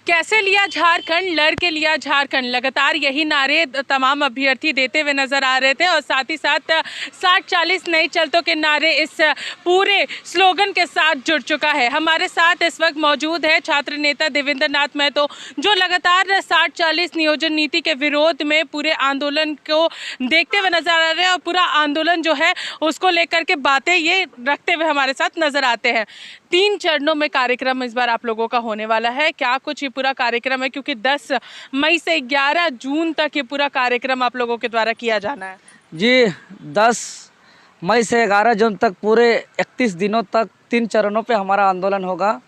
कैसे लिया झारखंड, लड़ के लिया झारखंड, लगातार यही नारे तमाम अभ्यर्थी देते हुए नजर आ रहे थे और साथ ही साथ 60-40 नई चलतों के नारे इस पूरे स्लोगन के साथ जुड़ चुका है। हमारे साथ इस वक्त मौजूद है छात्र नेता देवेंद्र नाथ महतो, जो लगातार 60-40 नियोजन नीति के विरोध में पूरे आंदोलन को देखते हुए नजर आ रहे हैं और पूरा आंदोलन जो है उसको लेकर के बातें ये रखते हुए हमारे साथ नजर आते हैं। 3 चरणों में कार्यक्रम इस बार आप लोगों का होने वाला है। क्या कुछ ये पूरा कार्यक्रम है, क्योंकि 10 मई से 11 जून तक ये पूरा कार्यक्रम आप लोगों के द्वारा किया जाना है? जी, 10 मई से 11 जून तक पूरे 31 दिनों तक 3 चरणों पे हमारा आंदोलन होगा।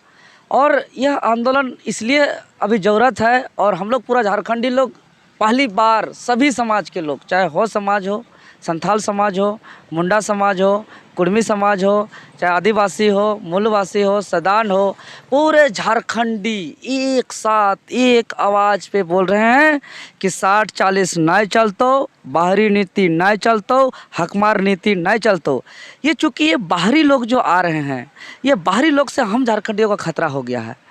और यह आंदोलन इसलिए अभी ज़रूरत है, और हम लोग पूरा झारखंडी लोग पहली बार सभी समाज के लोग, चाहे हो समाज हो, संथाल समाज हो, मुंडा समाज हो, कुर्मी समाज हो, चाहे आदिवासी हो, मूलवासी हो, सदान हो, पूरे झारखंडी एक साथ एक आवाज़ पे बोल रहे हैं कि 60-40 नहीं चलतो, बाहरी नीति नहीं चलतो, हकमार नीति नहीं चलतो। ये चूँकि ये बाहरी लोग जो आ रहे हैं, ये बाहरी लोग से हम झारखंडियों का खतरा हो गया है।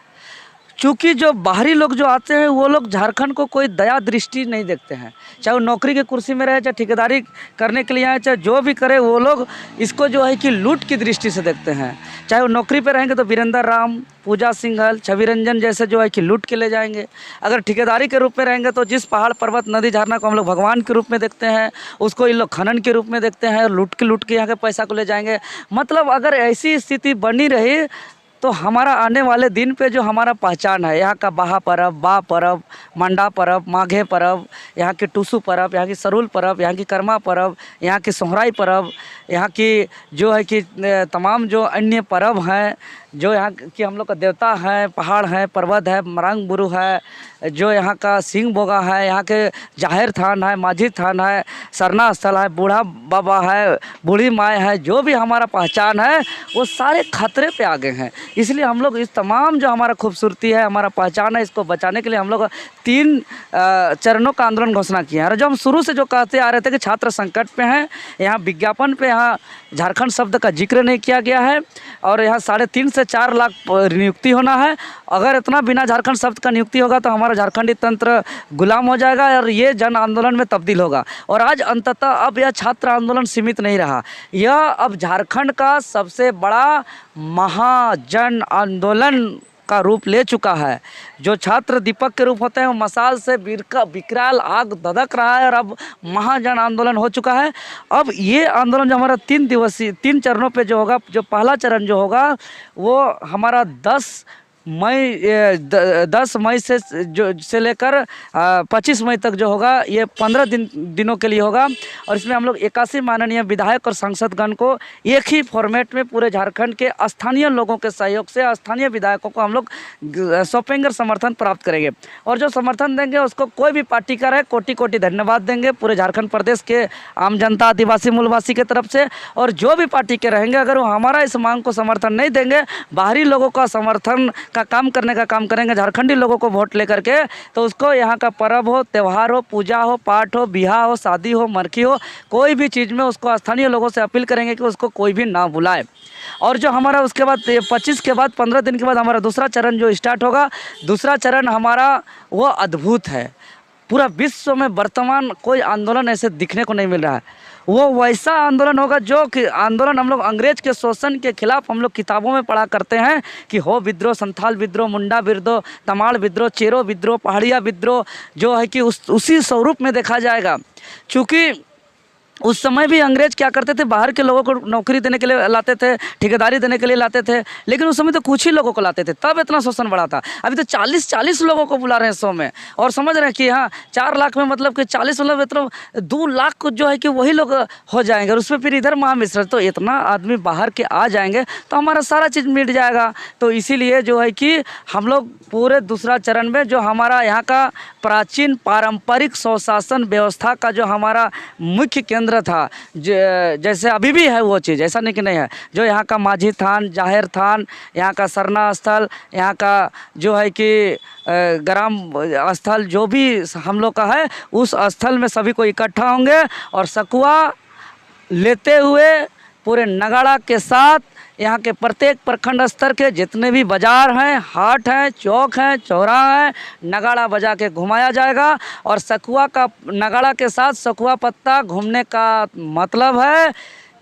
चूँकि जो बाहरी लोग जो आते हैं वो लोग झारखंड को कोई दया दृष्टि नहीं देखते हैं, चाहे वो नौकरी की कुर्सी में रहे, चाहे ठेकेदारी करने के लिए आए, चाहे जो भी करे, वो लोग इसको जो है कि लूट की दृष्टि से देखते हैं। चाहे वो नौकरी पे रहेंगे तो वीरेंद्र राम, पूजा सिंघल, छवि रंजन जैसे जो है कि लूट के ले जाएंगे। अगर ठेकेदारी के रूप में रहेंगे तो जिस पहाड़ पर्वत नदी झरना को हम लोग भगवान के रूप में देखते हैं, उसको इन लोग खनन के रूप में देखते हैं और लूट के यहाँ के पैसा को ले जाएंगे। मतलब अगर ऐसी स्थिति बनी रही तो हमारा आने वाले दिन पे जो हमारा पहचान है, यहाँ का बाहा पर्व, बा पर्व, मंडा पर्व, माघे पर्व, यहाँ की टूसू पर्व, यहाँ की सरुल पर्व, यहाँ की कर्मा पर्व, यहाँ की सोहराई पर्व, यहाँ की जो है कि तमाम जो अन्य पर्व हैं, जो यहाँ की हम लोग का देवता है, पहाड़ है, पर्वत है, मरंग बुरु है, जो यहाँ का सिंह बोगा है, यहाँ के जाहिर थान है, माझी थान है, सरना स्थल है, बूढ़ा बाबा है, बूढ़ी माए है, जो भी हमारा पहचान है वो सारे खतरे पे आ गए हैं। इसलिए हम लोग इस तमाम जो हमारा खूबसूरती है, हमारा पहचान है, इसको बचाने के लिए हम लोग 3 चरणों का आंदोलन घोषणा किया है। और जो हम शुरू से जो कहते आ रहे थे कि छात्र संकट पे हैं, यहाँ विज्ञापन पे यहाँ झारखंड शब्द का जिक्र नहीं किया गया है, और यहाँ 3.5 से 4 लाख नियुक्ति होना है। अगर इतना बिना झारखंड शब्द का नियुक्ति होगा तो हमारा झारखंडी तंत्र गुलाम हो जाएगा और ये जन आंदोलन में तब्दील होगा। और आज अंततः अब यह छात्र आंदोलन सीमित नहीं रहा, यह अब झारखंड का सबसे बड़ा महाजन आंदोलन का रूप ले चुका है। जो छात्र दीपक के रूप होते हैं वो मसाल से विकराल आग धधक रहा है और अब महाजन आंदोलन हो चुका है। अब ये आंदोलन जो हमारा 3 दिवसीय 3 चरणों पे जो होगा, जो पहला चरण जो होगा वो हमारा 10 मई से लेकर 25 मई तक जो होगा, ये 15 दिनों के लिए होगा। और इसमें हम लोग 81 माननीय विधायक और सांसदगण को एक ही फॉर्मेट में पूरे झारखंड के स्थानीय लोगों के सहयोग से स्थानीय विधायकों को हम लोग सौंपेंगे, समर्थन प्राप्त करेंगे। और जो समर्थन देंगे उसको कोई भी पार्टी का रहे, कोटि कोटि धन्यवाद देंगे पूरे झारखंड प्रदेश के आम जनता, आदिवासी, मूलवासी के तरफ से। और जो भी पार्टी के रहेंगे, अगर वो हमारा इस मांग को समर्थन नहीं देंगे, बाहरी लोगों का समर्थन का काम करने का काम करेंगे, झारखंडी लोगों को वोट लेकर के, तो उसको यहाँ का पर्व हो, त्यौहार हो, पूजा हो, पाठ हो, बियाह हो, शादी हो, मरखी हो, कोई भी चीज़ में उसको स्थानीय लोगों से अपील करेंगे कि उसको कोई भी ना बुलाए। और जो हमारा उसके बाद 25 के बाद 15 दिन के बाद हमारा दूसरा चरण जो स्टार्ट होगा, दूसरा चरण हमारा वो अद्भुत है। पूरा विश्व में वर्तमान कोई आंदोलन ऐसे दिखने को नहीं मिल रहा है। वो वैसा आंदोलन होगा जो कि आंदोलन हम लोग अंग्रेज के शोषण के खिलाफ हम लोग किताबों में पढ़ा करते हैं कि हो विद्रोह, संथाल विद्रोह, मुंडा विद्रोह, तमाड़ विद्रोह, चेरो विद्रोह, पहाड़िया विद्रोह, जो है कि उसी स्वरूप में देखा जाएगा। चूँकि उस समय भी अंग्रेज क्या करते थे, बाहर के लोगों को नौकरी देने के लिए लाते थे, ठेकेदारी देने के लिए लाते थे, लेकिन उस समय तो कुछ ही लोगों को लाते थे, तब इतना शोषण बढ़ा था। अभी तो 40-40 लोगों को बुला रहे हैं 100 में, और समझ रहे हैं कि हाँ 4 लाख में मतलब कि 40 मतलब इतना 2 लाख को जो है कि वही लोग हो जाएंगे। और उसमें फिर इधर महामिश्र, तो इतना आदमी बाहर के आ जाएंगे तो हमारा सारा चीज़ मिट जाएगा। तो इसीलिए जो है कि हम लोग पूरे दूसरा चरण में जो हमारा यहाँ का प्राचीन पारंपरिक स्वशासन व्यवस्था का जो हमारा मुख्य केंद्र था, जैसे अभी भी है वो चीज़, ऐसा नहीं कि नहीं है, जो यहाँ का माझी थान, जाहिर थान, यहाँ का सरना स्थल, यहाँ का जो है कि ग्राम स्थल, जो भी हम लोग का है, उस स्थल में सभी को इकट्ठा होंगे और सकुआ लेते हुए पूरे नगाड़ा के साथ यहाँ के प्रत्येक प्रखंड स्तर के जितने भी बाज़ार हैं, हाट हैं, चौक हैं, चौराहा हैं, नगाड़ा बजा के घुमाया जाएगा। और सखुआ का नगाड़ा के साथ सखुआ पत्ता घूमने का मतलब है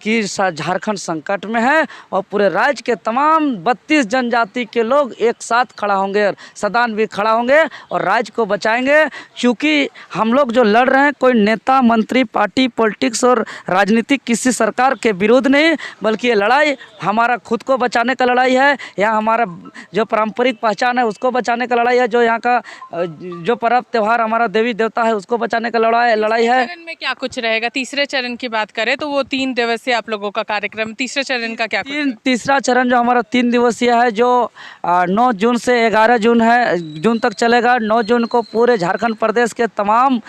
कि झारखंड संकट में है और पूरे राज्य के तमाम 32 जनजाति के लोग एक साथ खड़ा होंगे और सदान भी खड़ा होंगे और राज्य को बचाएंगे। क्योंकि हम लोग जो लड़ रहे हैं कोई नेता, मंत्री, पार्टी, पॉलिटिक्स और राजनीतिक किसी सरकार के विरोध नहीं, बल्कि ये लड़ाई हमारा खुद को बचाने का लड़ाई है। यहाँ हमारा जो पारंपरिक पहचान है उसको बचाने का लड़ाई है। जो यहाँ का जो पर्व त्यौहार हमारा देवी देवता है उसको बचाने का लड़ाई है। चरण में क्या कुछ रहेगा? तीसरे चरण की बात करें तो वो 3 दिवसीय आप लोगों का कार्यक्रम, तीसरे चरण का क्या कुछ? तीसरा चरण जो हमारा 3 दिवसीय है, जो 9 जून से 11 जून तक चलेगा। 9 जून को पूरे झारखंड प्रदेश के तमाम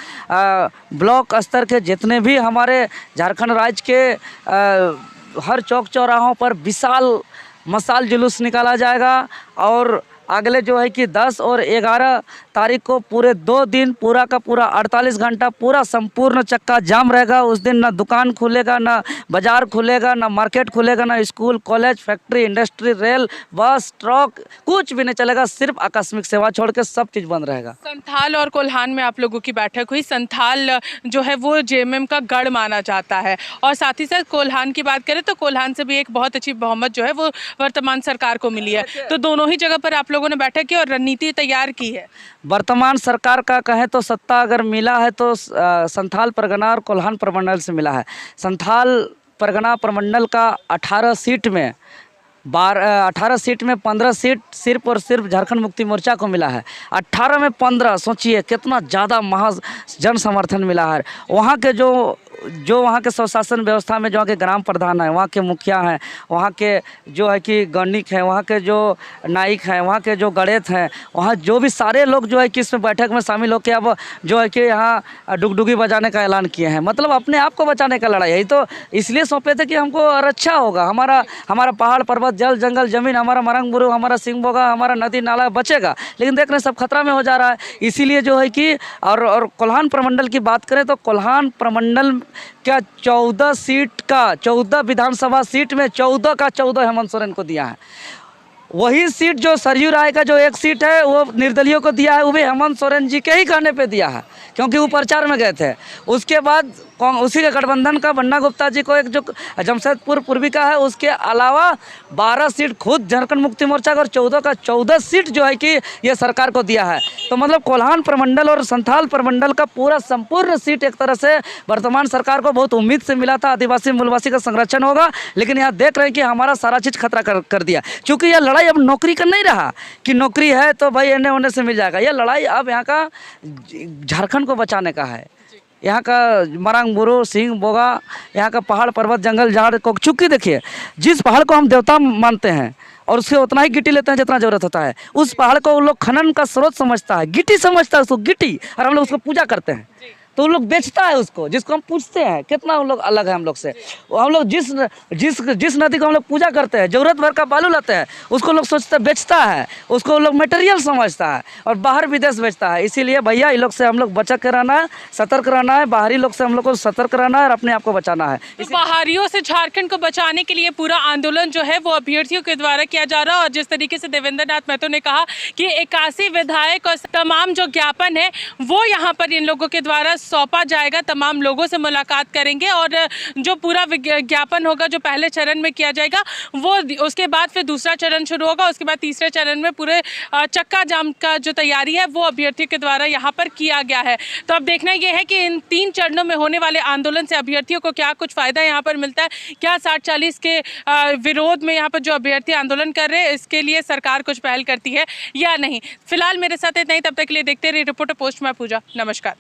ब्लॉक स्तर के जितने भी हमारे झारखंड राज्य के हर चौक चौराहों पर विशाल मशाल जुलूस निकाला जाएगा। और अगले जो है कि 10 और 11 तारीख को पूरे 2 दिन पूरा का पूरा 48 घंटा पूरा संपूर्ण चक्का जाम रहेगा। उस दिन ना दुकान खुलेगा, ना बाजार खुलेगा, ना मार्केट खुलेगा, ना school, college, factory, industry, rail, बस, ट्रक कुछ भी नहीं चलेगा। सिर्फ आकस्मिक सेवा छोड़ के सब चीज़ बंद रहेगा। संथाल और कोल्हान में आप लोगों की बैठक हुई। संथाल जो है वो जेएमएम का गढ़ माना जाता है और साथ ही साथ कोल्हान की बात करें तो कोल्हान से भी एक बहुत अच्छी बहुमत जो है वो वर्तमान सरकार को मिली है। तो दोनों ही जगह पर आप लोगों ने बैठक की और रणनीति तैयार की है। वर्तमान सरकार का कहें तो सत्ता अगर मिला है तो संथाल परगना और कोल्हान प्रमंडल से मिला है। संथाल परगना प्रमंडल का 18 सीट में 15 सीट सिर्फ और सिर्फ झारखंड मुक्ति मोर्चा को मिला है। 18 में 15, सोचिए कितना ज़्यादा जन समर्थन मिला है। वहाँ के जो वहाँ के स्वशासन व्यवस्था में जो वहाँ के ग्राम प्रधान हैं, वहाँ के मुखिया हैं, वहाँ के जो है कि गणिक हैं, वहाँ के जो नाइक हैं, वहाँ के जो गणित हैं, वहाँ जो भी सारे लोग जो है कि इसमें बैठक में शामिल होकर अब जो है कि यहाँ डुगडुगी बजाने का ऐलान किए हैं। मतलब अपने आप को बचाने का लड़ाई है। तो इसलिए सौंपे थे कि हमको अच्छा होगा, हमारा पहाड़ पर्वत, जल जंगल, ज़मीन, हमारा मरंग बुरु, हमारा सिंगबोगा, हमारा नदी नाला बचेगा। लेकिन देख रहे हैं सब खतरा में हो जा रहा है। इसीलिए जो है कि और कोल्हान प्रमंडल की बात करें तो कोल्हान प्रमंडल क्या 14 सीट का 14 विधानसभा सीट में 14 का 14 हेमंत सोरेन को दिया है। वही सीट जो सरयू राय का जो 1 सीट है वो निर्दलीयों को दिया है, वो भी हेमंत सोरेन जी के ही कहने पे दिया है क्योंकि वो प्रचार में गए थे। उसके बाद उसी के गठबंधन का बन्ना गुप्ता जी को एक जो जमशेदपुर पूर्वी का है, उसके अलावा 12 सीट खुद झारखंड मुक्ति मोर्चा का और 14 का 14 सीट जो है कि ये सरकार को दिया है। तो मतलब कोल्हान प्रमंडल और संथाल प्रमंडल का पूरा संपूर्ण सीट एक तरह से वर्तमान सरकार को बहुत उम्मीद से मिला था, आदिवासी मूलवासी का संरक्षण होगा। लेकिन यहाँ देख रहे हैं कि हमारा सारा चीज़ खतरा कर दिया। चूँकि यह लड़ाई अब नौकरी का नहीं रहा कि नौकरी है तो भाई एने ओने से मिल जाएगा। यह लड़ाई अब यहाँ का झारखंड को बचाने का है। यहाँ का मरंग बुरु, सिंह बोगा, यहाँ का पहाड़ पर्वत जंगल झाड़ को, चूँकि देखिए जिस पहाड़ को हम देवता मानते हैं और उससे उतना ही गिट्टी लेते हैं जितना ज़रूरत होता है, उस पहाड़ को उन लोग खनन का स्रोत समझता है, गिट्टी समझता है उसको गिट्टी, और हम लोग उसको पूजा करते हैं। तो उन लोग बेचता है उसको, जिसको हम पूछते हैं कितना उन लोग अलग है हम लोग से। हम लोग जिस नदी को हम लोग पूजा करते हैं, ज़रूरत भर का बालू लाते हैं, उसको लोग सोचते बेचता है, उसको लोग मटेरियल समझता है और बाहर विदेश बेचता है। इसीलिए भैया इन लोग से हम लोग बचा के रहना है, सतर्क रहना है। बाहरी लोग से हम लोग को सतर्क रहना है और अपने आप को बचाना है। तो बाहरियों से झारखंड को बचाने के लिए पूरा आंदोलन जो है वो अभ्यर्थियों के द्वारा किया जा रहा है। और जिस तरीके से देवेंद्र नाथ महतो ने कहा कि 81 विधायक और तमाम जो ज्ञापन है वो यहाँ पर इन लोगों के द्वारा सौंपा जाएगा। तमाम लोगों से मुलाकात करेंगे और जो पूरा ज्ञापन होगा जो पहले चरण में किया जाएगा वो उसके बाद फिर दूसरा चरण शुरू होगा। उसके बाद तीसरे चरण में पूरे चक्का जाम का जो तैयारी है वो अभ्यर्थियों के द्वारा यहाँ पर किया गया है। तो अब देखना ये है कि इन 3 चरणों में होने वाले आंदोलन से अभ्यर्थियों को क्या कुछ फ़ायदा यहाँ पर मिलता है, क्या 60-40 के विरोध में यहाँ पर जो अभ्यर्थी आंदोलन कर रहे हैं इसके लिए सरकार कुछ पहल करती है या नहीं। फिलहाल मेरे साथ इतना ही, तब तक के लिए देखते रहिए रिपोर्टर पोस्ट में पूजा। नमस्कार।